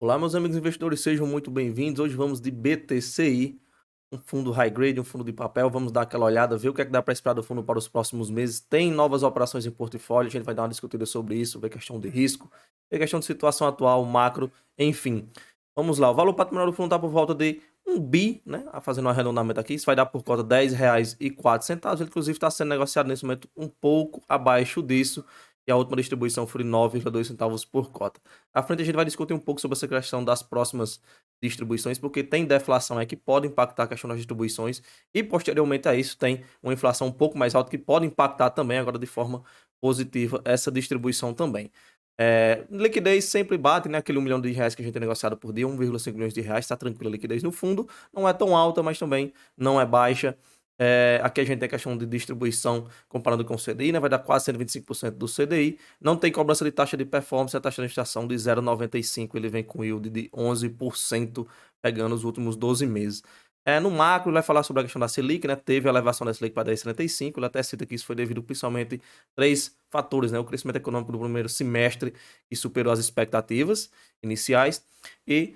Olá, meus amigos investidores, sejam muito bem-vindos. Hoje vamos de BTCI, um fundo high grade, um fundo de papel. Vamos dar aquela olhada, ver o que é que dá para esperar do fundo para os próximos meses. Tem novas operações em portfólio, a gente vai dar uma discutida sobre isso, ver questão de risco, ver questão de situação atual, macro, enfim. Vamos lá, o valor patrimonial do fundo está por volta de 1 bi, né? Fazendo um arredondamento aqui, isso vai dar por conta de R$ 10,04. Ele, inclusive, está sendo negociado nesse momento um pouco abaixo disso. E a última distribuição foi de 9,2 centavos por cota. À frente a gente vai discutir um pouco sobre essa questão das próximas distribuições, porque tem deflação aí que pode impactar a questão das distribuições e posteriormente a isso tem uma inflação um pouco mais alta que pode impactar também agora de forma positiva essa distribuição também. Liquidez sempre bate, né? Aquele R$ 1 milhão que a gente tem negociado por dia, 1,5 milhões de reais, está tranquila a liquidez no fundo, não é tão alta, mas também não é baixa. Aqui a gente tem a questão de distribuição comparando com o CDI, né? Vai dar quase 125% do CDI. Não tem cobrança de taxa de performance, a taxa de administração de 0,95, ele vem com yield de 11%, pegando os últimos 12 meses. No macro, ele vai falar sobre a questão da Selic, né? Teve a elevação da Selic para 10,75, ele até cita que isso foi devido principalmente a três fatores, né? O crescimento econômico do primeiro semestre, que superou as expectativas iniciais, e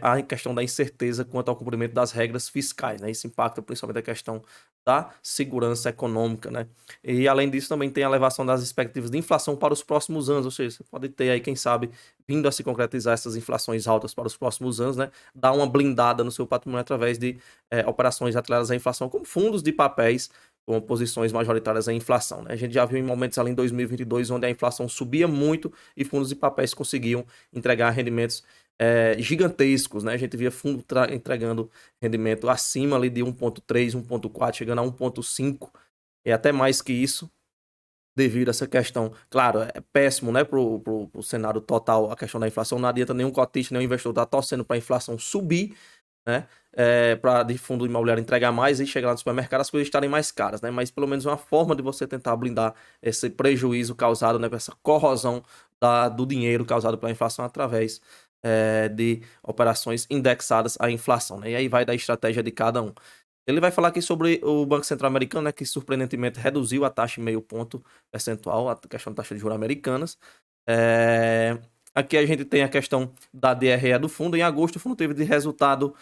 a questão da incerteza quanto ao cumprimento das regras fiscais, né? Isso impacta principalmente a questão da segurança econômica, né? E além disso também tem a elevação das expectativas de inflação para os próximos anos, ou seja, você pode ter aí, quem sabe, vindo a se concretizar essas inflações altas para os próximos anos, né? Dar uma blindada no seu patrimônio através de operações atreladas à inflação, como fundos de papéis com posições majoritárias à inflação, né? A gente já viu em momentos ali em 2022 onde a inflação subia muito e fundos de papéis conseguiam entregar rendimentos gigantescos, né? A gente via fundo entregando rendimento acima ali de 1,3, 1,4, chegando a 1,5 e até mais que isso, devido a essa questão. Claro, é péssimo, né, pro cenário total a questão da inflação. Não adianta nenhum cotista, nenhum investidor estar torcendo para a inflação subir, né, para de fundo imobiliário entregar mais e chegar lá no supermercado as coisas estarem mais caras, né, mas pelo menos uma forma de você tentar blindar esse prejuízo causado, né, essa corrosão do dinheiro causado pela inflação através de operações indexadas à inflação, né, e aí vai da estratégia de cada um. Ele vai falar aqui sobre o Banco Central americano, né, que surpreendentemente reduziu a taxa em meio ponto percentual, a questão da taxa de juros americanas. Aqui a gente tem a questão da DRE do fundo. Em agosto, o fundo teve de resultado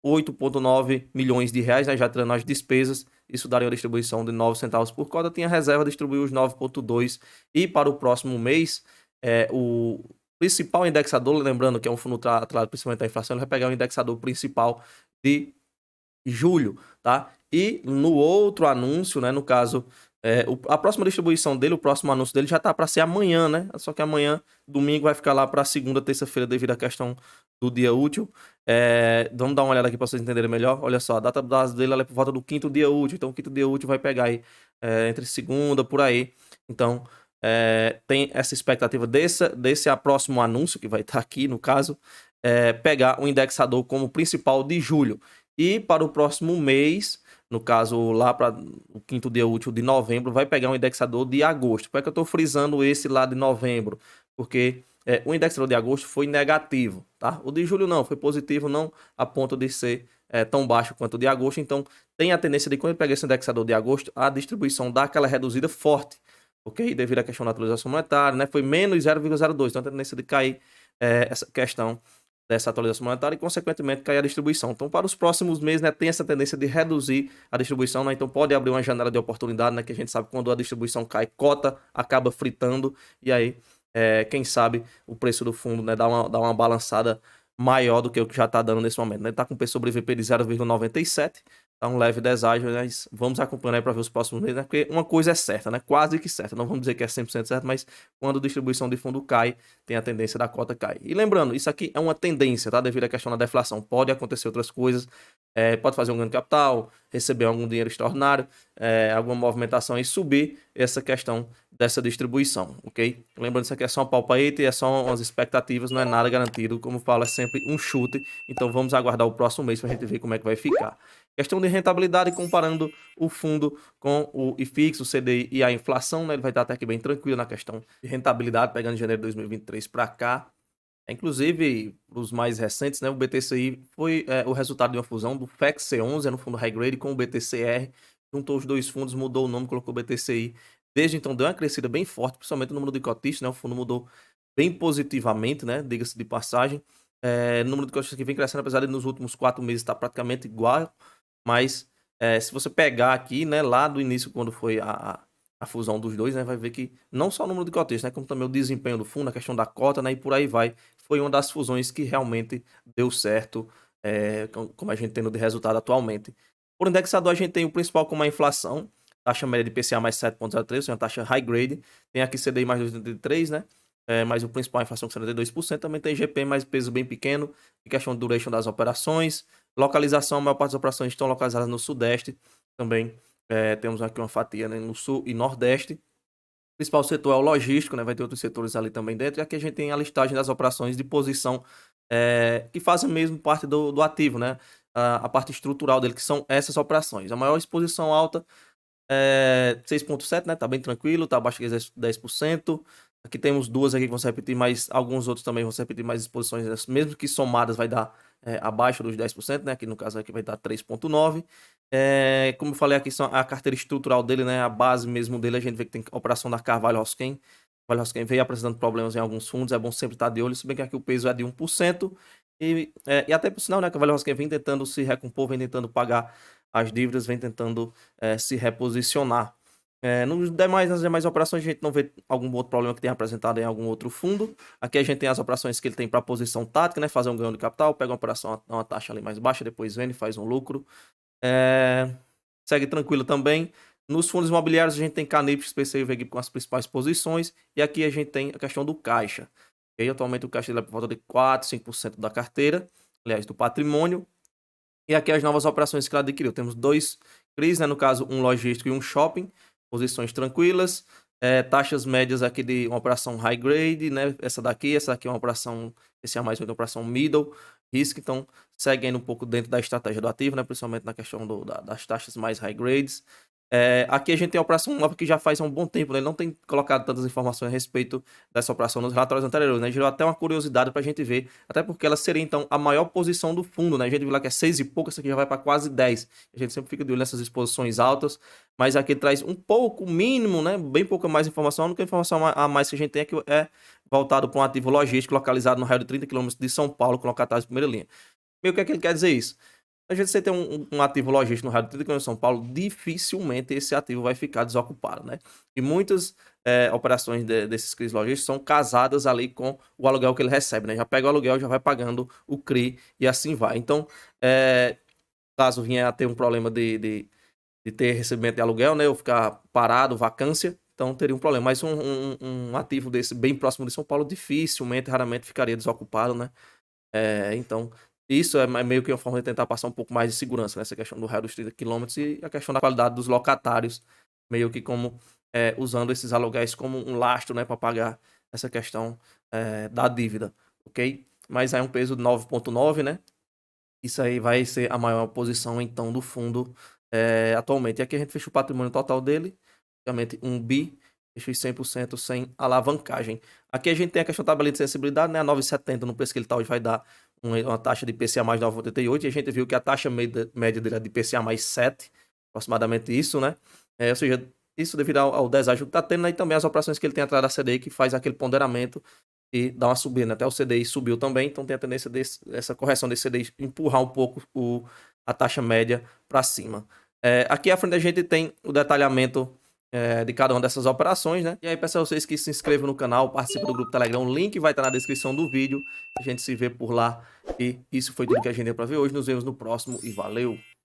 8,9 milhões de reais, né, já tirando as despesas. Isso daria uma distribuição de 9 centavos por cota. Tinha reserva, distribuiu os 9,2. E para o próximo mês, o principal indexador, lembrando que é um fundo atrelado principalmente à inflação, ele vai pegar o indexador principal de julho, tá? E no outro anúncio, né, no caso, a próxima distribuição dele, o próximo anúncio dele já tá para ser amanhã, né? Só que amanhã, domingo, vai ficar lá para segunda, terça-feira, devido à questão do dia útil. Vamos dar uma olhada aqui para vocês entenderem melhor. Olha só, a data base dele ela é por volta do quinto dia útil, então o quinto dia útil vai pegar aí entre segunda, por aí. Então, tem essa expectativa desse próximo anúncio, que vai estar aqui, no caso, pegar o indexador como principal de julho. E para o próximo mês, no caso lá para o quinto dia útil de novembro, vai pegar um indexador de agosto. Por que eu estou frisando esse lá de novembro? Porque o indexador de agosto foi negativo, tá? O de julho não, foi positivo, não a ponto de ser tão baixo quanto o de agosto. Então, tem a tendência de quando ele pega esse indexador de agosto, a distribuição dá aquela reduzida forte, ok? Devido à questão da atualização monetária, né? Foi menos 0,02, então tem a tendência de cair essa questão dessa atualização monetária e, consequentemente, cair a distribuição. Então, para os próximos meses, né, tem essa tendência de reduzir a distribuição, né? Então, pode abrir uma janela de oportunidade, né? Que a gente sabe que quando a distribuição cai, cota acaba fritando e aí, quem sabe, o preço do fundo, né, dá uma balançada maior do que o que já está dando nesse momento, né? Está com P sobre VP de 0,97, tá um leve deságio, né? Vamos acompanhar aí para ver os próximos meses, né? Porque uma coisa é certa, né? Quase que certa. Não vamos dizer que é 100% certo, mas quando a distribuição de fundo cai, tem a tendência da cota cair. E lembrando, isso aqui é uma tendência, tá? Devido à questão da deflação. Pode acontecer outras coisas, pode fazer um ganho de capital, receber algum dinheiro extraordinário, alguma movimentação e subir essa questão dessa distribuição, ok? Lembrando, isso aqui é só um palpite, é só umas expectativas, não é nada garantido. Como falo, é sempre um chute. Então vamos aguardar o próximo mês para a gente ver como é que vai ficar. Questão de rentabilidade, comparando o fundo com o IFIX, o CDI e a inflação, né? Ele vai estar até aqui bem tranquilo na questão de rentabilidade, pegando de janeiro de 2023 para cá. Inclusive, os mais recentes, né? O BTCI foi o resultado de uma fusão do FEC-C11, no fundo high grade, com o BTCR. Juntou os dois fundos, mudou o nome, colocou o BTCI. Desde então deu uma crescida bem forte, principalmente no número de cotistas, né? O fundo mudou bem positivamente, né? Diga-se de passagem. Número de cotistas que vem crescendo, apesar de nos últimos 4 meses estar praticamente igual, mas se você pegar aqui, né, lá do início, quando foi a fusão dos dois, né, vai ver que não só o número de cotistas, né, como também o desempenho do fundo, a questão da cota, né, e por aí vai, foi uma das fusões que realmente deu certo, como a gente tem de resultado atualmente. Por indexador, a gente tem o principal como a inflação, taxa média de IPCA mais 7,03, uma taxa high grade, tem aqui CDI mais 2,83, né, mas o principal, a inflação com 72%, também tem GP mais peso bem pequeno, em questão de duration das operações, localização, a maior parte das operações estão localizadas no Sudeste, também temos aqui uma fatia, né, no Sul e Nordeste. O principal setor é o logístico, né, vai ter outros setores ali também dentro, e aqui a gente tem a listagem das operações de posição que fazem mesmo parte do ativo, né, a parte estrutural dele, que são essas operações. A maior exposição alta 6,7, né? Tá bem tranquilo, tá abaixo de 10%. Aqui temos duas aqui que vão se repetir, mas alguns outros também vão se repetir mais exposições, né? Mesmo que somadas vai dar abaixo dos 10%, né? Aqui no caso aqui vai dar 3,9%. Como eu falei aqui, são a carteira estrutural dele, né? A base mesmo dele, a gente vê que tem a operação da Carvalho Hosken. Carvalho Hosken veio apresentando problemas em alguns fundos, é bom sempre estar de olho, se bem que aqui o peso é de 1%. E até por sinal, né? A Carvalho Hosken vem tentando se recompor, vem tentando pagar as dívidas, vem tentando se reposicionar. Nas demais operações, a gente não vê algum outro problema que tenha apresentado em algum outro fundo. Aqui a gente tem as operações que ele tem para posição tática, né? Fazer um ganho de capital, pega uma operação a uma taxa ali mais baixa, depois vende, faz um lucro. Segue tranquilo também. Nos fundos imobiliários, a gente tem Canipes, PCI e VEG com as principais posições. E aqui a gente tem a questão do caixa. E aí, atualmente, o caixa dele é por volta de 4, 5% da carteira, aliás, do patrimônio. E aqui as novas operações que ela adquiriu. Temos 2 CRIs, né? No caso, um logístico e um shopping. Posições tranquilas. Taxas médias aqui de uma operação high grade, né? Essa daqui é uma operação, esse é mais uma operação middle risk, então segue ainda um pouco dentro da estratégia do ativo, né? Principalmente na questão das taxas mais high grades. Aqui a gente tem a operação nova que já faz há um bom tempo, né? Ele não tem colocado tantas informações a respeito dessa operação nos relatórios anteriores, né? Gerou até uma curiosidade para a gente ver, até porque ela seria então a maior posição do fundo, né? A gente viu lá que é 6 e pouco, essa aqui já vai para quase 10. A gente sempre fica de olho nessas exposições altas, mas aqui traz um pouco, mínimo, né? Bem pouca mais informação. A única informação a mais que a gente tem aqui é voltado para um ativo logístico localizado no raio de 30 km de São Paulo, com locatados de primeira linha. Meio que é que ele quer dizer isso? A gente, você tem um ativo logístico no raio de 30 km de São Paulo, dificilmente esse ativo vai ficar desocupado, né? E muitas operações desses CRIs logísticos são casadas ali com o aluguel que ele recebe, né? Já pega o aluguel, já vai pagando o CRI e assim vai. Então, caso venha a ter um problema de ter recebimento de aluguel, né? Ou ficar parado, vacância, então teria um problema. Mas um ativo desse bem próximo de São Paulo, dificilmente, raramente ficaria desocupado, né? Então, isso é meio que uma forma de tentar passar um pouco mais de segurança nessa questão do raio dos 30 quilômetros e a questão da qualidade dos locatários, meio que como usando esses aluguéis como um lastro, né, para pagar essa questão da dívida, ok? Mas aí é um peso de 9,9, né? Isso aí vai ser a maior posição, então, do fundo atualmente. E aqui a gente fecha o patrimônio total dele, basicamente 1 bi, fechou 100% sem alavancagem. Aqui a gente tem a questão da tabela de sensibilidade, né? A 9,70 no preço que ele está hoje vai dar uma taxa de IPCA mais 9,88, e a gente viu que a taxa média dele é de IPCA mais 7, aproximadamente isso, né? Ou seja, isso devido ao deságio que está tendo, né? E também as operações que ele tem atrás da CDI, que faz aquele ponderamento e dá uma subida, né? Até o CDI subiu também, então tem a tendência essa correção desse CDI empurrar um pouco a taxa média para cima. Aqui à frente a gente tem o detalhamento de cada uma dessas operações, né? E aí, peço a vocês que se inscrevam no canal, participem do grupo Telegram, o link vai estar na descrição do vídeo, a gente se vê por lá. E isso foi tudo que a gente deu para ver hoje, nos vemos no próximo e valeu!